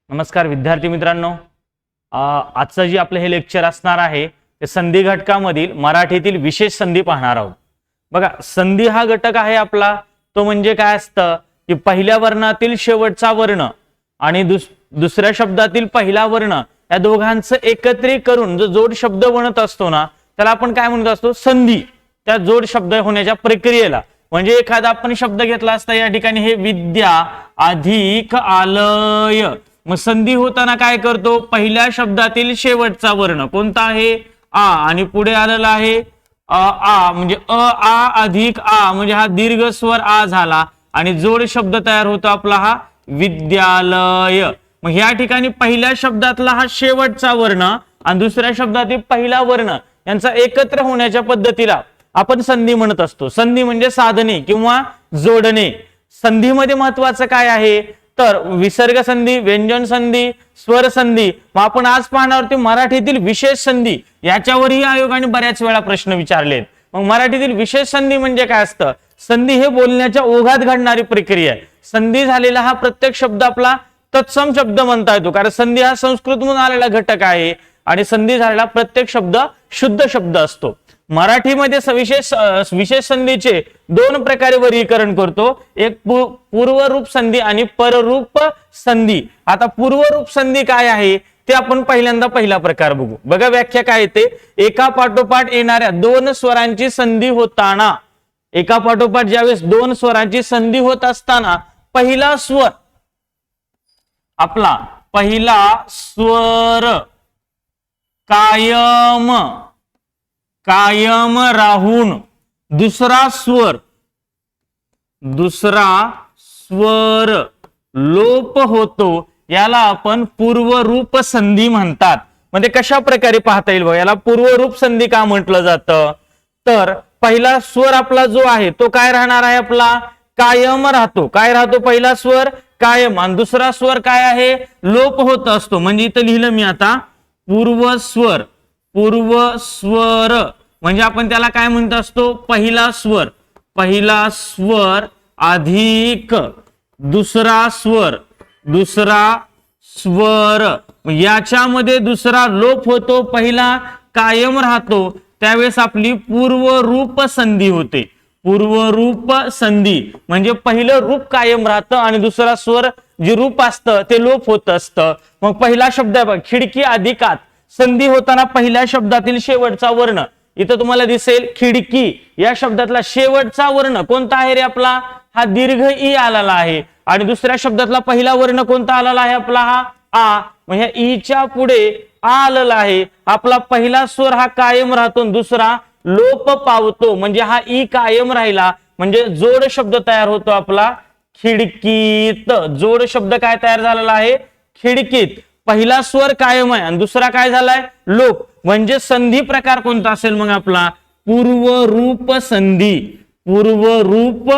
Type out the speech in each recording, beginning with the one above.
नमस्कार विद्यार्थी मित्रांनो, आजचं जे आपलं हे लेक्चर असणार आहे ते संधी घटकामधील मराठीतील विशेष संधी पाहणार आहोत। बघा, संधी हा घटक आहे आपला, तो म्हणजे काय असतं की पहिल्या वर्णातील शेवटचा वर्ण आणि दुसऱ्या शब्दातील पहिला वर्ण या दोघांचं एकत्रित करून जो जोड शब्द बनत असतो ना, त्याला आपण काय म्हणत असतो? संधी। त्या जोड शब्द होण्याच्या प्रक्रियेला, म्हणजे एखादा आपण शब्द घेतला असता या ठिकाणी हे विद्या अधिक आलय, मग संधी होताना काय करतो? पहिल्या शब्दातील शेवटचा वर्ण कोणता आहे? आ, आणि पुढे आलेला आहे आ, म्हणजे अ आ अधिक आ, म्हणजे हा दीर्घ स्वर आ झाला आणि जोड शब्द तयार होतो आपला हा विद्यालय। मग या ठिकाणी पहिल्या शब्दातला हा शेवटचा वर्ण आणि दुसऱ्या शब्दातील पहिला वर्ण यांचा एकत्र होण्याच्या पद्धतीला आपण संधी म्हणत असतो। संधी म्हणजे साधने किंवा जोडणे। संधीमध्ये महत्वाचं काय आहे तर विसर्ग संधी, व्यंजन संधी, स्वर संधी। मग आपण आज पाहणार आहोत मराठीतील विशेष संधी, याच्यावरही आयोगाने बऱ्याच वेळा प्रश्न विचारलेत। मग मराठीतील विशेष संधी म्हणजे काय असतं? संधी हे बोलण्याच्या ओघात घडणारी प्रक्रिया आहे। संधी झालेला हा प्रत्येक शब्द आपला तत्सम शब्द म्हणता येतो, कारण संधी हा संस्कृतमधून आलेला घटक आहे आणि संधी झालेला प्रत्येक शब्द शुद्ध शब्द असतो। मराठीमध्ये विशेष संधीचे दोन प्रकारे वर्गीकरण करतो, एक पूर्वरूप संधी आणि पररूप संधी। आता पूर्वरूप संधी काय आहे ते आपण पहिल्यांदा पहिला प्रकार बघू। बघा व्याख्या काय येते, एका पाठोपाठ येणाऱ्या दोन स्वरांची संधी होताना, एका पाठोपाठ ज्यावेळेस दोन स्वरांची संधी होत असताना पहिला स्वर आपला पहिला स्वर कायम राहून दुसरा स्वर लोप होतो, याला आपण पूर्वरूप संधी म्हणतात। म्हणजे कशा प्रकारे पाहता येईल बघा, याला पूर्वरूप संधी का म्हटलं जातं तर पहिला स्वर आपला जो आहे तो काय राहणार आहे? आपला कायम राहतो। काय राहतो? पहिला स्वर कायम आणि दुसरा स्वर काय आहे? लोप होत असतो। म्हणजे इथं लिहिलं मी आता पूर्वस्वर म्हणजे आपण त्याला काय म्हणत असतो? पहिला स्वर अधिक दुसरा स्वर याच्यामध्ये दुसरा लोप होतो, पहिला कायम राहतो, त्यावेळेस आपली पूर्वरूप संधी होते। पूर्वरूप संधी म्हणजे पहिलं रूप कायम राहतं आणि दुसरा स्वर जे रूप असतं ते लोप होत असतं। मग पहिला शब्द आहे बघ, खिडकी अधिकात, संधी होताना पहिल्या शब्दातील शेवटचा वर्ण इथं तुम्हाला दिसेल खिडकी या शब्दातला शेवटचा वर्ण कोणता आहे रे आपला? हा दीर्घ ई आलेला आहे आणि दुसऱ्या शब्दातला पहिला वर्ण कोणता आलेला आहे आपला? हा आ। मग ह्या ईच्या पुढे आ आलेला आहे, आपला पहिला स्वर हा कायम राहतो, दुसरा लोप पावतो, म्हणजे हा ई कायम राहिला, म्हणजे जोड शब्द तयार होतो आपला खिडकीत। जोड शब्द काय तयार झालेला आहे? खिडकीत। पहिला स्वर कायम आहे आणि दुसरा काय झालाय? लोप। म्हणजे संधी प्रकार कोणता असेल मग आपला? पूर्वरूप संधी। पूर्वरूप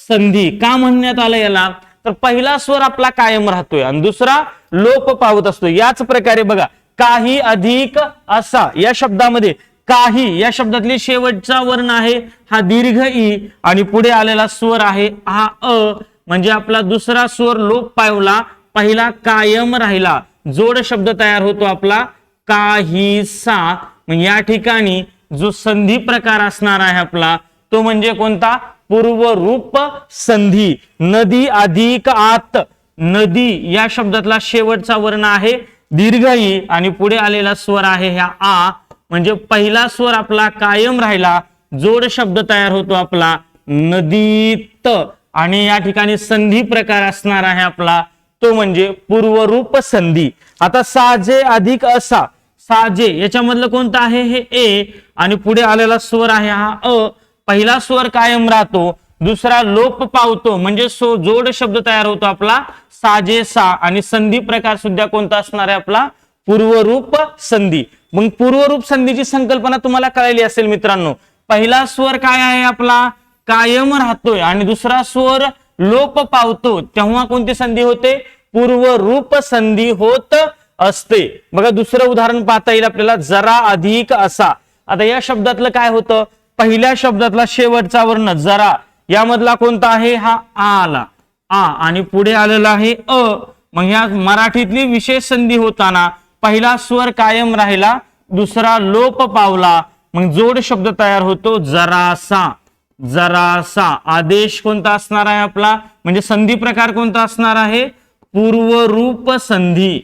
संधी का म्हणण्यात आलं याला तर पहिला स्वर आपला कायम राहतोय आणि दुसरा लोप पावत असतो। याच प्रकारे बघा, काही अधिक असा या शब्दामध्ये काही या शब्दातली शेवटचा वर्ण आहे हा दीर्घ ई आणि पुढे आलेला स्वर आहे हा अ, म्हणजे आपला दुसरा स्वर लोप पावला, पहिला कायम राहिला, जोड शब्द तयार होतो आपला काहीसा। या ठिकाणी जो संधी प्रकार असणार आहे आपला तो म्हणजे कोणता? पूर्वरूप संधी। नदी अधिक आत, नदी या शब्दातला शेवटचा वर्ण आहे दीर्घ ई आणि पुढे आलेला स्वर आहे ह्या आ, म्हणजे पहिला स्वर आपला कायम राहिला, जोड शब्द तयार होतो आपला नदीत आणि या ठिकाणी संधी प्रकार असणार आहे आपला तो म्हणजे पूर्वरूप संधी। आता साजे अधिक असा, साजे याच्यामधलं कोणतं आहे? हे ए आणि पुढे आलेला स्वर आहे हा अ, पहिला स्वर कायम राहतो, दुसरा लोप पावतो, म्हणजे जोड शब्द तयार होतो आपला साजेसा आणि संधी प्रकार सुद्धा कोणता असणार आहे आपला? पूर्वरूप संधी। मग पूर्वरूप संधीची संकल्पना तुम्हाला कळली असेल मित्रांनो। पहिला स्वर काय आहे आपला? कायम राहतोय आणि दुसरा स्वर लोप पावतो, तेव्हा कोणती संधी होते? पूर्वरूप संधी होत असते। बघा दुसरं उदाहरण पाहता येईल आपल्याला, जरा अधिक असा। आता या शब्दातलं काय होतं? पहिल्या शब्दातला शेवटचा वर्ण जरा यामधला कोणता आहे? हा आ आला, आ आणि पुढे आलेला आहे अ, मग ह्या मराठीतली विशेष संधी होताना पहिला स्वर कायम राहिला, दुसरा लोप पावला, मग जोड शब्द तयार होतो जरासा. जरासा आदेश कोणता असणार आहे आपला, म्हणजे संधी प्रकार कोणता असणार आहे, पूर्वरूप संधी.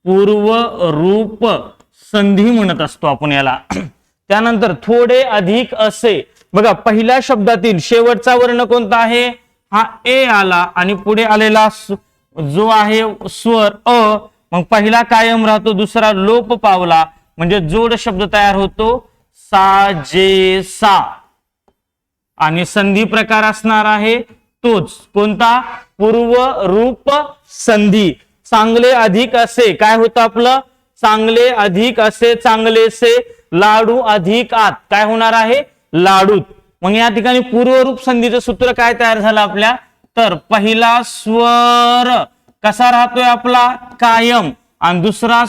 पूर्वरूप संधी म्हणत असतो आपण याला. त्यानंतर थोडे अधिक असे, बघा पहिल्या शब्दातील शेवटचा वर्ण कोणता आहे, हा ए आला आणि पुढे आलेला जो आहे स्वर अ, मग पहिला कायम राहतो, दुसरा लोप पावला, म्हणजे जोड शब्द तयार होतो साजेसा. आणि संधी प्रकार असणार आहे तोच कोणता, पूर्वरूप संधी. चांगले अधिक असे काय होतं आपलं, चांगले अधिक असे चांगलेसे, लाडू अधिक आत काय होणार आहे, लाडूत. मग या ठिकाणी पूर्वरूप संधीचं सूत्र काय तयार झालं आपल्या, तर पहिला स्वर कसा राहतोय आपला, कायम, आणि दुसरा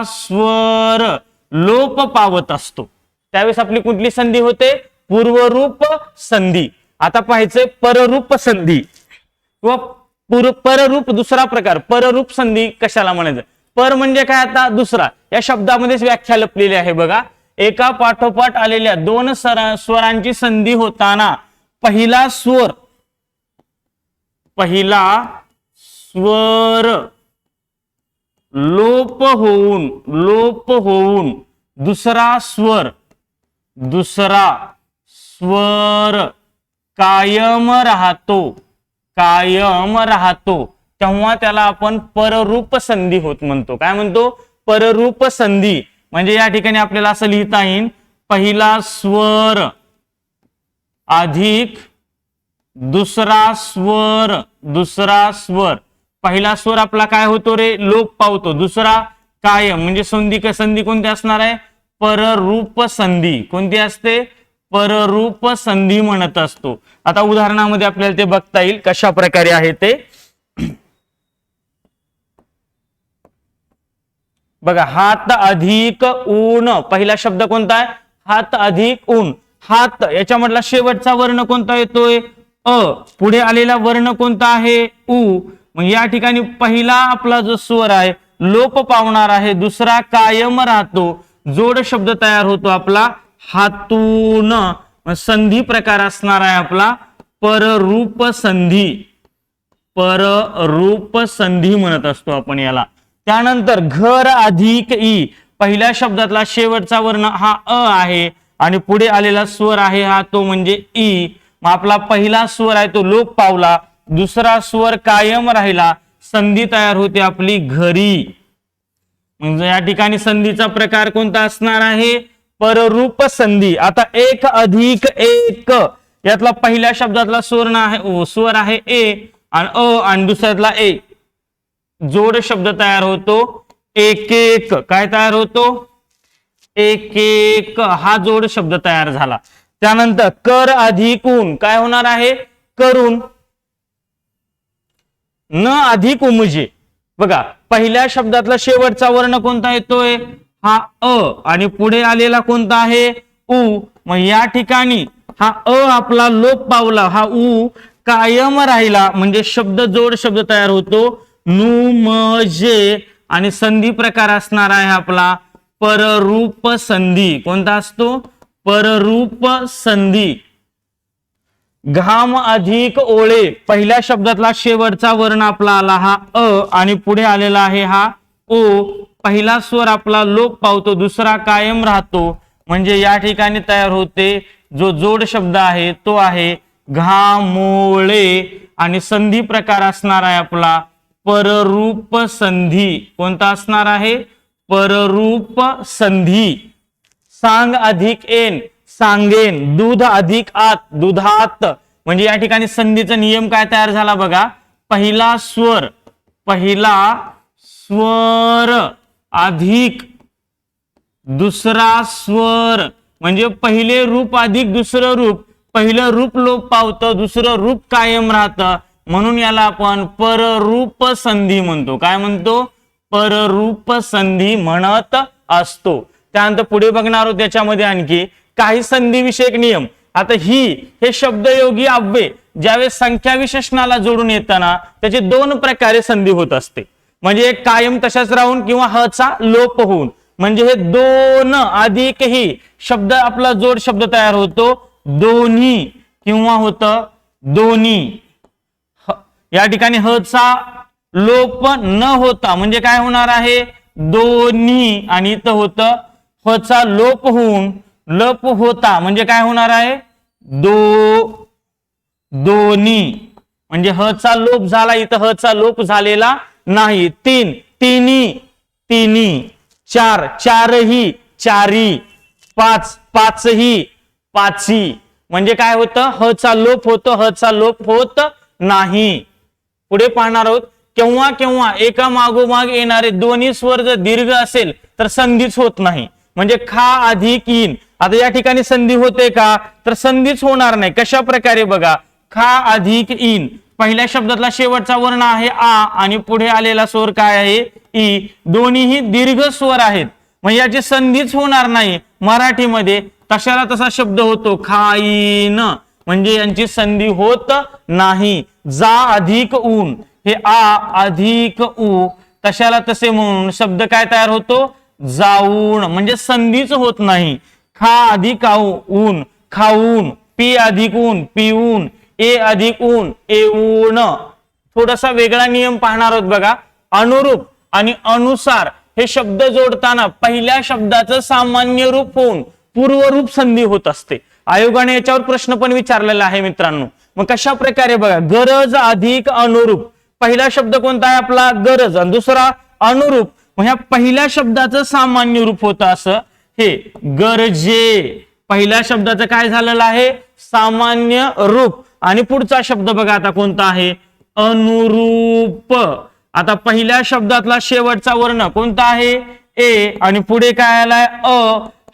स्वर लोप पावत असतो. त्यावेळेस आपली कुठली संधी होते, पूर्वरूप संधी. आता पाहायचंय पररूप संधी किंवा पररूप दुसरा प्रकार. पररूप संधी कशाला म्हणायचं, पर म्हणजे काय, आता दुसरा. या शब्दामध्येच व्याख्या लपलेली आहे बघा. एका पाठोपाठ आलेल्या दोन स्वरांची संधी होताना पहिला स्वर लोप होऊन दुसरा स्वर कायम राहतो, तेव्हा त्याला आपण पररूप संधी होत म्हणतो. काय म्हणतो, पररूप संधी. म्हणजे या ठिकाणी आपल्याला असं लिहिता येईल, पहिला स्वर अधिक दुसरा स्वर. पहिला स्वर आपला काय होतो रे, लोप पावतो, दुसरा कायम, म्हणजे संधी कोणती असणार आहे, पररूप संधी. कोणती असते, पररूप संधी म्हणत असतो. आता उदाहरणामध्ये आपल्याला ते बघता येईल कशा प्रकारे आहे ते. बघा, हात अधिक ऊन, पहिला शब्द कोणता आहे, हात अधिक ऊन. हात याच्यामधला शेवटचा वर्ण कोणता येतोय, अ, पुढे आलेला वर्ण कोणता आहे, उ. मग या ठिकाणी पहिला आपला जो स्वर आहे लोप पावणार आहे, दुसरा कायम राहतो, जोड शब्द तयार होतो आपला हातून. संधी प्रकार असणार आहे आपला पररूप संधी म्हणत असतो आपण याला. त्यानंतर घर अधिक ई, पहिल्या शब्दातला शेवटचा वर्ण हा अ आहे आणि पुढे आलेला स्वर आहे हा तो म्हणजे ई. मग आपला पहिला स्वर आहे तो लोप पावला, दुसरा स्वर कायम राहिला, संधी तयार होते आपली घरी. म्हणजे या ठिकाणी संधीचा प्रकार कोणता असणार आहे, पररूप संधी. आता एक अधिक एक, यातला पहिल्या शब्दातला स्वर आहे ए आणि अ आणि दुसऱ्यातला ए, जोड शब्द तयार होतो एक एक. काय तयार होतो, एक एक, हा जोड शब्द तयार झाला. त्यानंतर कर अधिक ऊन, काय होणार आहे, करून. न अधिक उमजे, बघा पहिल्या शब्दातला शेवटचा वर्ण कोणता येतोय, हा अ आणि पुढे आलेला कोणता आहे, उ. मग या ठिकाणी हा अ आपला लोप पावला, हा उ कायम राहिला, म्हणजे जोड शब्द तयार होतो नुमजे. आणि संधी प्रकार असणार आहे आपला पररूप संधी. कोणता असतो, पररूप संधी. घाम अधिक ओळे, पहिल्या शब्दातला शेवटचा वर्ण आपला आला हा अ आणि पुढे आलेला आहे हा ओ. पहिला स्वर आपला लोप पावतो, दुसरा कायम राहतो, म्हणजे या ठिकाणी तयार होते जो जोड शब्द आहे तो आहे घामोळे. आणि संधी प्रकार असणार आहे आपला पररूप संधी. कोणता असणार आहे, पररूप संधी. सांग अधिक एन, सांगेन. दूध अधिक आत, दुधात. म्हणजे या ठिकाणी संधीचा नियम काय तयार झाला बघा, पहिला स्वर अधिक दुसरा स्वर, म्हणजे पहिले रूप अधिक दुसरं रूप. पहिलं रूप लोप पावतं, दुसरं रूप कायम राहतं, म्हणून याला आपण पररूप संधी म्हणतो. काय म्हणतो, पररूप संधी म्हणत असतो. त्यानंतर पुढे बघणार आहोत त्याच्यामध्ये आणखी काही संधी विषयक नियम. आता हे शब्दयोगी अव्यय ज्यावेळेस संख्या विशेषणाला जोडून येताना त्याचे दोन प्रकारे संधी होत असते. म्हणजे एक कायम तशाच राहून किंवा ह चा लोप होऊन. म्हणजे हे दोन अधिक ही शब्द आपला जोड शब्द तयार होतो दोन्ही किंवा होतं दोन्ही. या ठिकाणी ह चा लोप न होता म्हणजे काय होणार आहे दोन्ही, आणि इथं होतं ह चा लोप होऊन लोप होता म्हणजे काय होणार आहे दोन्ही. म्हणजे ह चा लोप झाला, इथं ह चा लोप झालेला नाही. तीन तिन्ही तिन्ही, चार चारही चारी, पाच पाचही पाची. म्हणजे काय होतं ह चा लोप होतो, ह चा लोप होत नाही. पुढे पाहणार आहोत केव्हा केव्हा एका मागोमाग येणारे दोन्ही स्वर जर दीर्घ असेल तर संधीच होत नाही. म्हणजे खा अधिक इन. आता या ठिकाणी संधी होते का तर संधीच होणार नाही. कशा प्रकारे बघा, खा अधिक इन, पहिल्या शब्दातला शेवटचा वर्ण आहे आ आणि पुढे आलेला स्वर काय आहे ई. दोन्हीही दीर्घ स्वर आहेत म्हणजे याची संधीच होणार नाही. मराठीमध्ये तशाला तसा शब्द होतो खाईन, म्हणजे यांची संधी होत नाही. जा अधिक ऊन, हे आ अधिक उ, तशाला तसे म्हणून शब्द काय तयार होतो जाऊन, म्हणजे संधीच होत नाही. खा अधिक ऊन खाऊन, पी अधिक ऊन पिऊन, ए अधिक ऊन येऊन. थोडासा वेगळा नियम पाहणार आहोत बघा. अनुरूप आणि अनुसार हे शब्द जोडताना पहिल्या शब्दाचं सामान्य रूप होऊन पूर्वरूप संधी होत असते. आयोगाने याच्यावर प्रश्न पण विचारलेला आहे मित्रांनो. मग कशा प्रकारे बघा, गरज अधिक अनुरूप, पहिला शब्द कोणता आहे आपला गरज आणि दुसरा अनुरूप, मग ह्या पहिल्या शब्दाचं सामान्य रूप होतं असं हे गरजे. पहिल्या शब्दाचं काय झालेलं आहे सामान्य रूप. आणि पुढचा शब्द बघा आता कोणता आहे अनुरूप. आता पहिल्या शब्दातला शेवटचा वर्ण कोणता आहे ए आणि पुढे काय आलाय अ,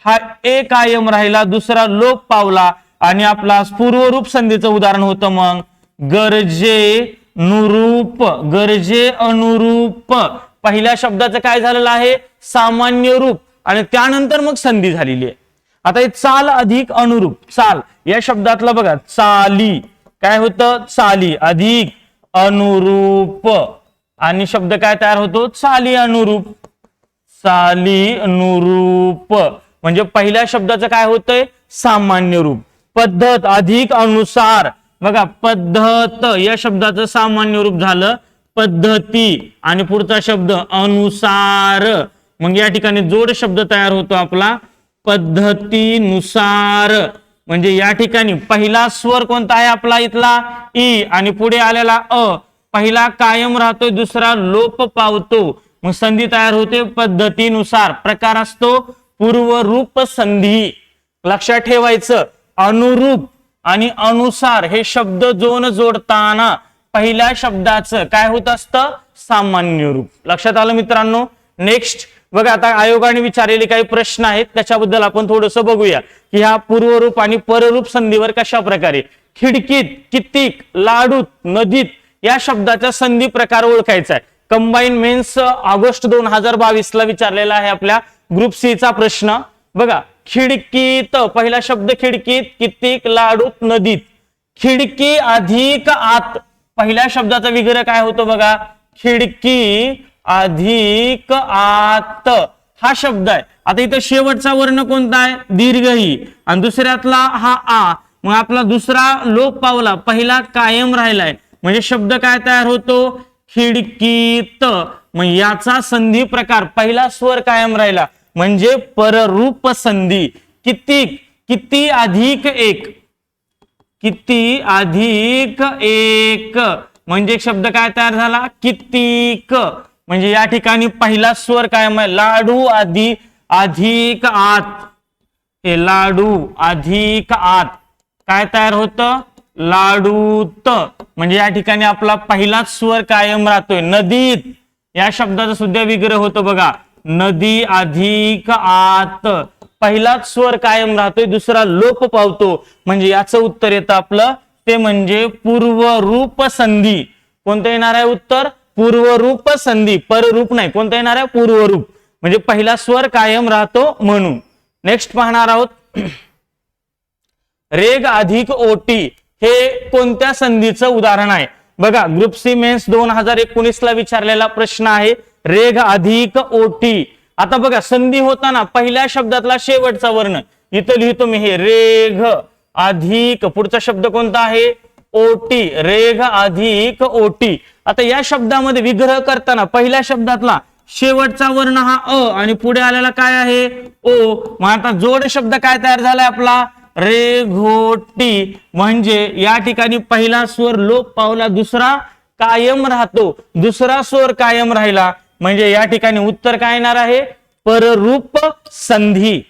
हा ए कायम राहिला, दुसरा लोप पावला आणि आपला पूर्वरूप संधीचं उदाहरण होतं मग गरजे नुरूप. गरजे अनुरूप, पहिल्या शब्दाचं काय झालेलं आहे सामान्य रूप आणि त्यानंतर मग संधी झालेली आहे. आता हे चाल अधिक अनुरूप, चाल या शब्दातला बघा चाली, काय होतं चाली अधिक अनुरूप आणि शब्द काय तयार होतो चाली अनुरूप. चाली अनुरूप म्हणजे पहिल्या शब्दाचं काय होतंय सामान्य रूप. पद्धत अधिक अनुसार, बघा पद्धत या शब्दाचं सामान्य रूप झालं पद्धती आणि पुढचा शब्द अनुसार, मग या ठिकाणी जोड शब्द तयार होतो आपला पद्धतीनुसार. म्हणजे या ठिकाणी पहिला स्वर कोणता आहे आपला इथला ई आणि पुढे आलेला अ, पहिला कायम राहतोय दुसरा लोप पावतो, मग संधी तयार होते पद्धतीनुसार. प्रकार असतो पूर्वरूप संधी. लक्षात ठेवायचं अनुरूप आणि अनुसार हे शब्द जोडताना पहिल्या शब्दाचं काय होत असतं सामान्य रूप. लक्षात आलं मित्रांनो. नेक्स्ट बघा, आता आयोगाने विचारलेले काही प्रश्न आहेत त्याच्याबद्दल आपण थोडस बघूया की ह्या पूर्वरूप आणि पररूप संधीवर कशा प्रकारे. खिडकीत, कितीक, लाडूत, नदीत या शब्दाचा संधी प्रकार ओळखायचा आहे. कंबाईन मेन्स ऑगस्ट 2022 ला विचारलेला आहे आपल्या ग्रुप सी चा प्रश्न. बघा खिडकीत, पहिला शब्द खिडकीत, कितीक, लाडूत, नदीत. खिडकी अधिक आत, पहिल्या शब्दाचा विग्रह काय होतो बघा खिडकी अधिक आत हा शब्द आहे. आता इथं शेवटचा वर्ण कोणता आहे दीर्घई आणि दुसऱ्यातला हा आ, मग आपला दुसरा लोप पावला, पहिला कायम राहिलाय म्हणजे शब्द काय तयार होतो खिडकीत. मग याचा संधी प्रकार पहिला स्वर कायम राहिला म्हणजे पररूप संधी. किती, किती अधिक एक, किती अधिक एक म्हणजे शब्द काय तयार झाला कितीक. म्हणजे या ठिकाणी पहिला स्वर कायम आहे. लाडू अधिक आत, हे लाडू अधिक आत काय तयार होतं लाडूत. म्हणजे या ठिकाणी आपला पहिलाच स्वर कायम राहतोय. नदीत या शब्दाचा सुद्धा विग्रह होतो बघा नदी अधिक आत, पहिलाच स्वर कायम राहतोय दुसरा लोप पावतो. म्हणजे याचं उत्तर येतं आपलं ते म्हणजे पूर्वरूप संधी. कोणतं येणार आहे उत्तर पूर्वरूप संधी, पररूप नाही. कोणतं येणार आहे पूर्वरूप, म्हणजे पहिला स्वर कायम राहतो म्हणून. नेक्स्ट पाहणार आहोत रेग अधिक ओटी, हे कोणत्या संधीचं उदाहरण आहे? बघा, ग्रुप सी मेन्स 2019 ला विचारलेला प्रश्न आहे, रेघ अधिक ओटी. आता बघा, संधी होताना पहिल्या शब्दातला शेवटचा वर्ण इथं लिहितो मी, हे रेघ अधिक, पुढचा शब्द कोणता आहे? ओटी, रेघ अधिक ओटी. आता या शब्दामध्ये विग्रह करताना पहिल्या शब्दातला शेवटचा वर्ण हा अ आणि पुढे आलेला काय आहे? ओ. मग आता जोड शब्द काय तयार झालाय आपला? रेघोटी. म्हणजे या ठिकाणी पहिला स्वर लोप पावला, दुसरा कायम राहतो. दुसरा स्वर कायम राहिला म्हणजे या ठिकाणी उत्तर काय येणार आहे? पररूप संधी.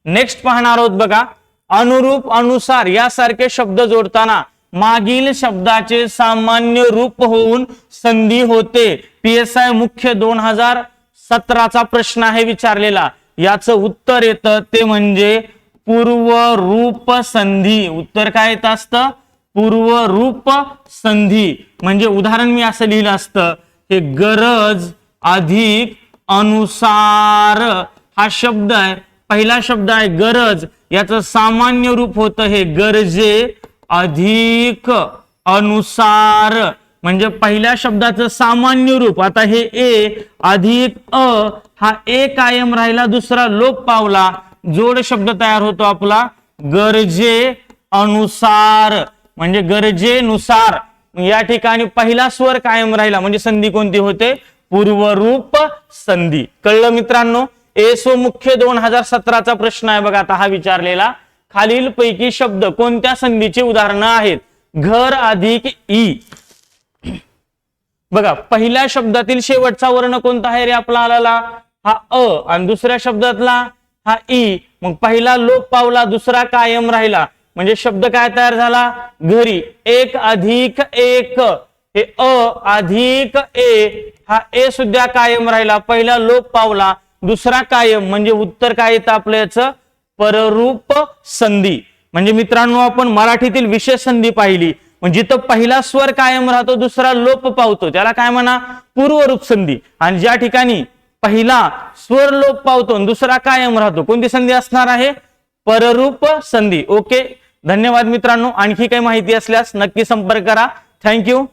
नेक्स्ट पाहणार आहोत बघा, अनुरूप, अनुसार यासारखे शब्द जोडताना मागील शब्दाचे सामान्य रूप होऊन संधी होते. PSI मुख्य 2017चा प्रश्न आहे विचारलेला. याचं उत्तर येतं ते म्हणजे पूर्वरूप संधी. उत्तर काय येत असतं? पूर्वरूप संधी. म्हणजे उदाहरण मी असं लिहिलं असतं, हे गरज अधिक अनुसार हा शब्द आहे, पहिला शब्द आहे गरज, याचं सामान्य रूप होतं हे गरजे अधिक अनुसार. म्हणजे पहिल्या शब्दाचं सामान्य रूप. आता हे ए अधिक अ, हा ए कायम राहिला, दुसरा लोप पावला, जोड शब्द तयार होतो आपला गरजे अनुसार. म्हणजे गरजेनुसार या ठिकाणी पहिला स्वर कायम राहिला म्हणजे संधी कोणती होते? पूर्वरूप संधी. कळलं मित्रांनो? एसओ मुख्य 2017चा प्रश्न आहे बघा आता हा विचारलेला. खालील पैकी शब्द कोणत्या संधीचे उदाहरणं आहेत? घर अधिक ई. बघा, पहिल्या शब्दातील शेवटचा वर्ण कोणता आहे रे आपला आलेला? हा अ आणि दुसऱ्या शब्दातला हा ई. मग पहिला लोप पावला, दुसरा कायम राहिला म्हणजे शब्द काय तयार झाला? घरी. एक अधिक एक, हे अ अधिक ए, हा ए सुद्धा कायम राहिला, पहिला लोप पावला, दुसरा कायम म्हणजे उत्तर काय येतं आपलं याचं? पररूप संधी. म्हणजे मित्रांनो, आपण मराठीतील विशेष संधी पाहिली. म्हणजे जिथं पहिला स्वर कायम राहतो, दुसरा लोप पावतो, त्याला काय म्हणा? पूर्वरूप संधी. आणि ज्या ठिकाणी पहिला स्वर लोप पावतो आणि दुसरा कायम राहतो, कोणती संधी असणार आहे? पररूप संधी. ओके, धन्यवाद मित्रांनो. आणखी काही माहिती असल्यास नक्की संपर्क करा. थँक्यू.